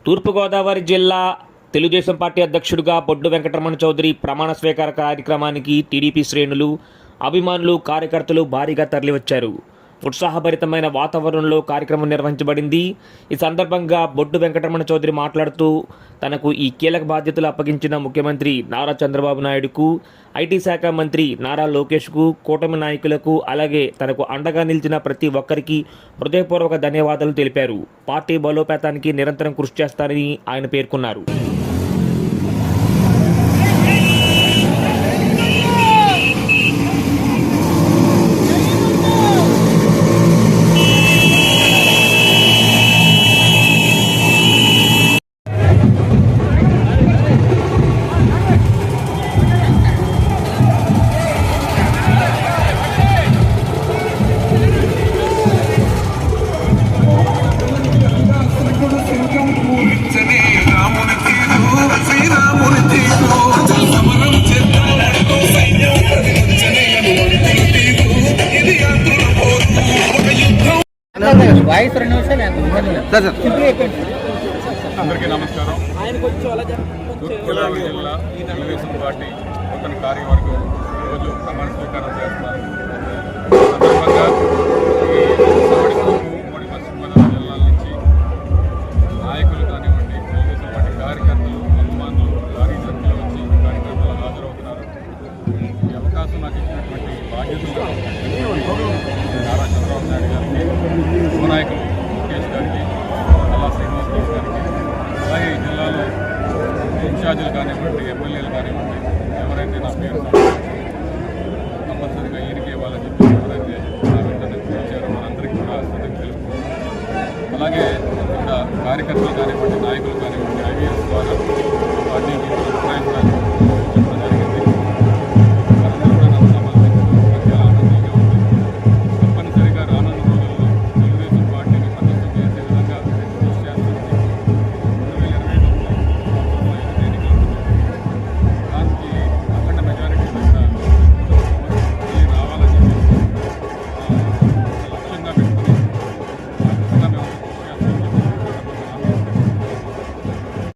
తూర్పుగోదావరి జిల్లా తెలుగుదేశం పార్టీ అధ్యక్షుడిగా బొడ్డు వెంకటరమణ చౌదరి ప్రమాణ స్వీకార కార్యక్రమానికి టీడీపీ శ్రేణులు, అభిమానులు, కార్యకర్తలు భారీగా తరలివచ్చారు. ఉత్సాహభరితమైన వాతావరణంలో కార్యక్రమం నిర్వహించబడింది. ఈ సందర్భంగా బొడ్డు వెంకటరమణ చౌదరి మాట్లాడుతూ తనకు ఈ కీలక బాధ్యతలు అప్పగించిన ముఖ్యమంత్రి నారా చంద్రబాబు నాయుడుకు, ఐటీ శాఖ మంత్రి నారా లోకేష్కు, కూటమి నాయకులకు, అలాగే తనకు అండగా నిలిచిన ప్రతి ఒక్కరికి హృదయపూర్వక ధన్యవాదాలు తెలిపారు. పార్టీ బలోపేతానికి నిరంతరం కృషి చేస్తారని ఆయన పేర్కొన్నారు. అందరికీ నమస్కారం. తూర్పుగోదావరి జిల్లా తెలుగుదేశం పార్టీ నూతన కార్యవర్గం రోజు ప్రమాణ స్వీకారం చేస్తున్నారు. సందర్భంగా ఈ ఉమ్మడి పశ్చిమ గోదావరి జిల్లాల నుంచి నాయకులు కానివ్వండి, తెలుగుదేశం పార్టీ కార్యకర్తలు, అభిమానులు భారీ సంఖ్యలో వచ్చి కార్యక్రమాలు హాజరవుతున్నారు. ఈ అవకాశం నాకు ఇచ్చినటువంటి బాధ్యతలు నారా చంద్రబాబు నాయుడు గారికి, యువ నాయకులు లోకేష్ గారికి, అలా శ్రీనివాస్ రెడ్డి గారికి, అలాగే ఈ జిల్లాలో ఇన్ఛార్జీలు కానివ్వండి, ఎమ్మెల్యేలు కానివ్వండి, ఎవరైతే నా పేరు తప్పనిసరిగా ఈయనకి ఇవ్వాలని చెప్పి ఎవరైతే నా వెంటనే పిలిచారో మనందరికీ కూడా తెలుపుకుంటున్నాం. అలాగే ఇక్కడ కార్యకర్తలు కానివ్వండి, నాయకులు కానివ్వండి, ఐవీఎస్ ద్వారా